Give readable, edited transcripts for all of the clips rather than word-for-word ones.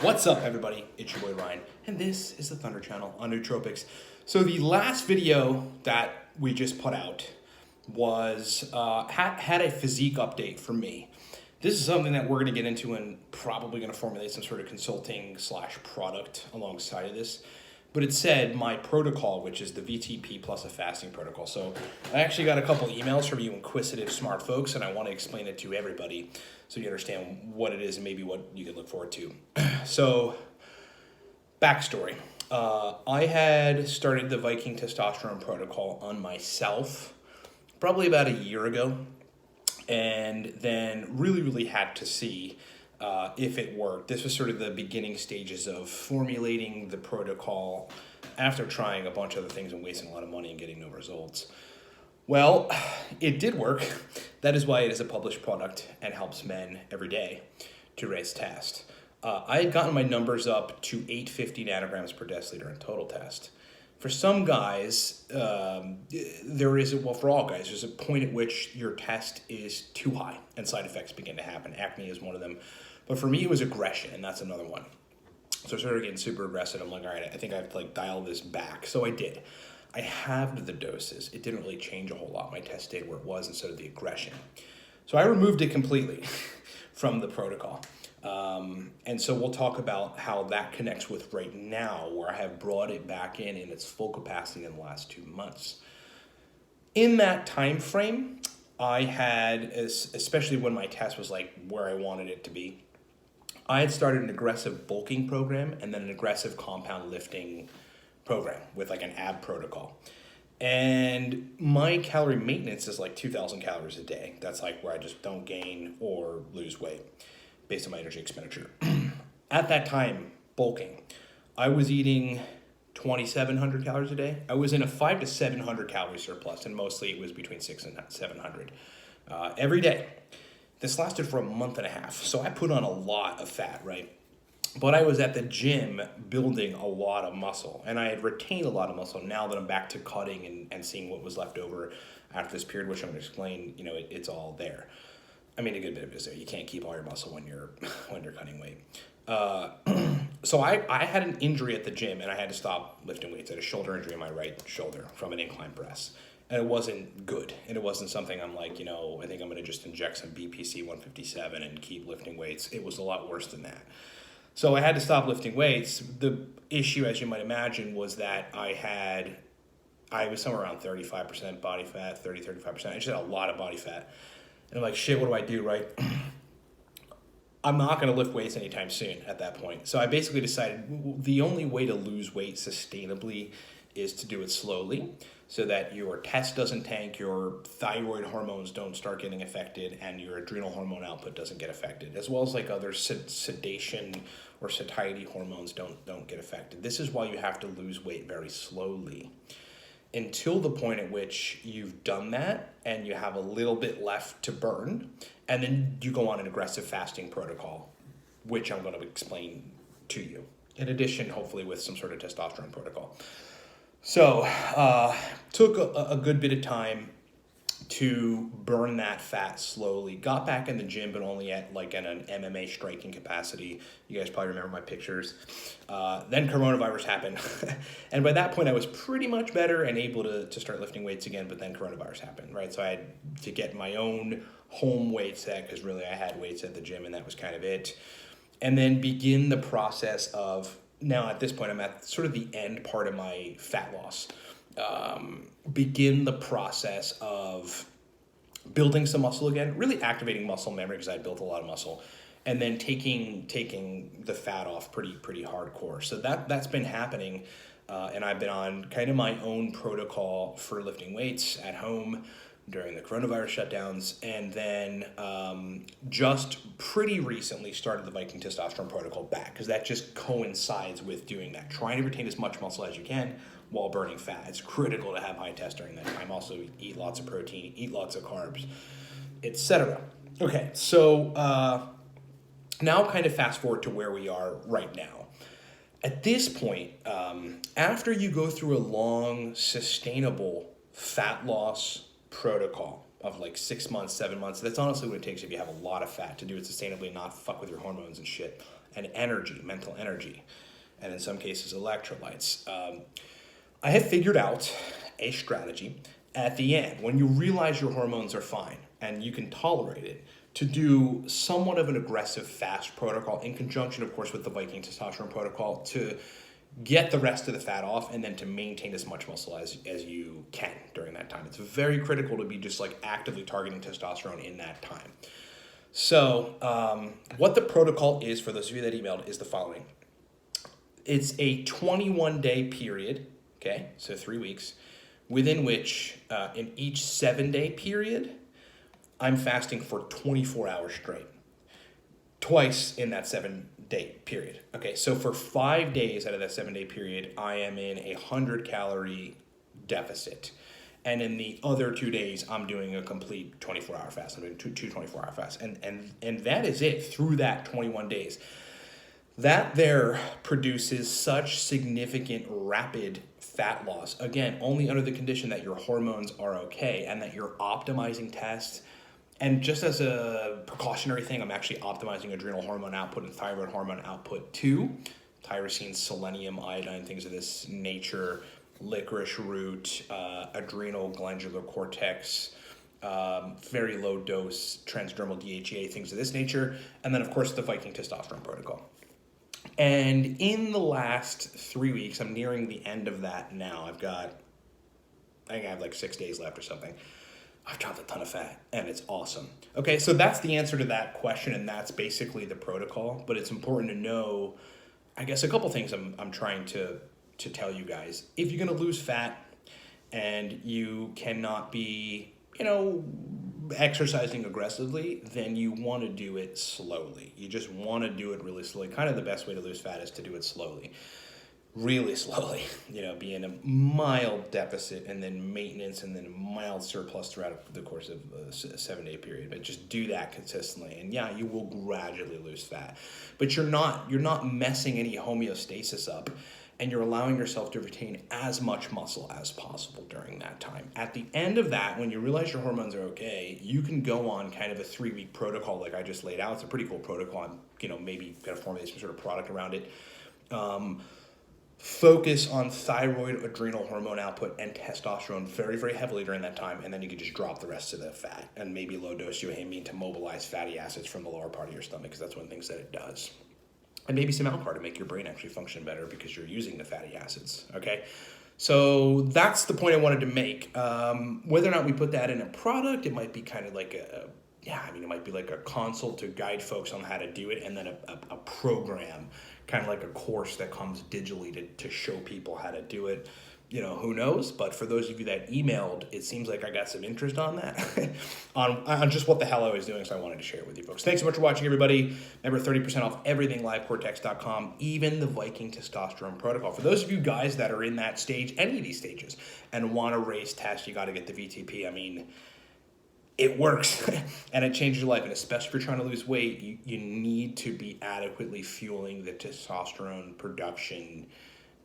What's up, everybody? It's your boy Ryan, and this is the Thunder Channel on Nootropics. So the last video that we just put out was had a physique update for me. This is something that we're going to get into and probably going to formulate some sort of consulting / product alongside of this. But it said my protocol, which is the VTP plus a fasting protocol. So I actually got a couple emails from you inquisitive smart folks, and I want to explain it to everybody so you understand what it is and maybe what you can look forward to. So, backstory. I had started the Viking testosterone protocol on myself probably about a year ago, and then really had to see if it worked. This was sort of the beginning stages of formulating the protocol after trying a bunch of other things and wasting a lot of money and getting no results. Well, it did work. That is why it is a published product and helps men every day to raise test. I had gotten my numbers up to 850 nanograms per deciliter in total test. For some guys, for all guys, there's a point at which your test is too high and side effects begin to happen. Acne is one of them. But for me, it was aggression, and that's another one. So I started getting super aggressive. I'm like, all right, I think I have to dial this back. So I did. I halved the doses. It didn't really change a whole lot. My test stayed where it was instead of the aggression. So I removed it completely from the protocol. And so we'll talk about how that connects with right now, where I have brought it back in its full capacity in the last 2 months. In that time frame, I had, especially when my test was where I wanted it to be, I had started an aggressive bulking program and then an aggressive compound lifting program with an ab protocol. And my calorie maintenance is 2,000 calories a day. That's where I just don't gain or lose weight based on my energy expenditure. At that time, bulking, I was eating 2,700 calories a day. I was in a 500 to 700 calorie surplus, and mostly it was between 600 and 700 every day. This lasted for a month and a half, so I put on a lot of fat, right? But I was at the gym building a lot of muscle, and I had retained a lot of muscle. Now that I'm back to cutting and seeing what was left over after this period, which I'm going to explain, it's all there. I mean, a good bit of it is there. You can't keep all your muscle when you're cutting weight. So I had an injury at the gym, and I had to stop lifting weights. I had a shoulder injury in my right shoulder from an incline press. And it wasn't good. And it wasn't something I'm I think I'm going to just inject some BPC 157 and keep lifting weights. It was a lot worse than that. So I had to stop lifting weights. The issue, as you might imagine, was that I was somewhere around 35% body fat, 35%. I just had a lot of body fat. And I'm like, shit, what do I do, right? I'm not going to lift weights anytime soon at that point. So I basically decided the only way to lose weight sustainably is to do it slowly so that your test doesn't tank, your thyroid hormones don't start getting affected, and your adrenal hormone output doesn't get affected, as well as other sedation or satiety hormones don't get affected. This is why you have to lose weight very slowly until the point at which you've done that and you have a little bit left to burn, and then you go on an aggressive fasting protocol, which I'm going to explain to you, in addition, hopefully, with some sort of testosterone protocol. So, took a good bit of time to burn that fat slowly. Got back in the gym, but only at an MMA striking capacity. You guys probably remember my pictures. Then coronavirus happened. And by that point, I was pretty much better and able to start lifting weights again, but then coronavirus happened, right? So I had to get my own home weight set, because really I had weights at the gym, and that was kind of it. And then begin the process of, now at this point, I'm at sort of the end part of my fat loss. Begin the process of building some muscle again, really activating muscle memory, because I built a lot of muscle, and then taking the fat off pretty hardcore. So that's been happening, and I've been on kind of my own protocol for lifting weights at home during the coronavirus shutdowns, and then just pretty recently started the Viking testosterone protocol back, because that just coincides with doing that, trying to retain as much muscle as you can while burning fat. It's critical to have high test during that time. Also, eat lots of protein, eat lots of carbs, etc. Okay, so now kind of fast forward to where we are right now. At this point, after you go through a long, sustainable fat loss protocol of 6 months, 7 months, that's honestly what it takes if you have a lot of fat to do it sustainably and not fuck with your hormones and shit. and energy, mental energy, and in some cases electrolytes. I have figured out a strategy at the end, when you realize your hormones are fine and you can tolerate it, to do somewhat of an aggressive fast protocol in conjunction, of course, with the Viking testosterone protocol, to get the rest of the fat off and then to maintain as much muscle as you can during that time. It's very critical to be just like actively targeting testosterone in that time. So what the protocol is, for those of you that emailed, is the following. It's a 21-day period, okay, so 3 weeks, within which in each 7-day period, I'm fasting for 24 hours straight, twice in that 7-day period. Okay, so for 5 days out of that 7-day period, I am in a 100-calorie deficit. And in the other 2 days, I'm doing a complete 24-hour fast. I'm doing two 24-hour fasts. And that is it through that 21 days. That there produces such significant rapid fat loss. Again, only under the condition that your hormones are okay and that you're optimizing tests. And just as a precautionary thing, I'm actually optimizing adrenal hormone output and thyroid hormone output too. Tyrosine, selenium, iodine, things of this nature, licorice root, adrenal glandular cortex, very low dose transdermal DHEA, things of this nature. And then, of course, the Viking testosterone protocol. And in the last 3 weeks, I'm nearing the end of that now. I think I have like 6 days left or something. I've dropped a ton of fat, and it's awesome. Okay, so that's the answer to that question, and that's basically the protocol. But it's important to know, I guess, a couple things I'm trying to tell you guys. If you're going to lose fat and you cannot be, exercising aggressively, then you want to do it slowly. You just want to do it really slowly. Kind of the best way to lose fat is to do it slowly. Really slowly, be in a mild deficit and then maintenance and then a mild surplus throughout the course of a 7-day period. But just do that consistently, and yeah, you will gradually lose fat. But you're not messing any homeostasis up, and you're allowing yourself to retain as much muscle as possible during that time. At the end of that, when you realize your hormones are okay, you can go on kind of a 3-week protocol like I just laid out. It's a pretty cool protocol. I'm, maybe going to formulate some sort of product around it. Focus on thyroid, adrenal hormone output, and testosterone very, very heavily during that time, and then you can just drop the rest of the fat and maybe low-dose euhamine to mobilize fatty acids from the lower part of your stomach, because that's one of the things that it does. And maybe some alcohol to make your brain actually function better because you're using the fatty acids, okay? So that's the point I wanted to make. Whether or not we put that in a product, it might be kind of like it might be like a consult to guide folks on how to do it, and then a program, kind of like a course that comes digitally to show people how to do it. Who knows? But for those of you that emailed, it seems like I got some interest on that, on just what the hell I was doing, so I wanted to share it with you folks. Thanks so much for watching, everybody. Remember, 30% off everything, livecortex.com, even the Viking testosterone protocol. For those of you guys that are in that stage, any of these stages, and want to raise test, you got to get the VTP. I mean, it works, and it changes your life, and especially if you're trying to lose weight, you need to be adequately fueling the testosterone production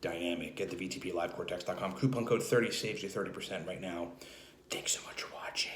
dynamic. Get the VTP, livecortex.com. Coupon code 30 saves you 30% right now. Thanks so much for watching.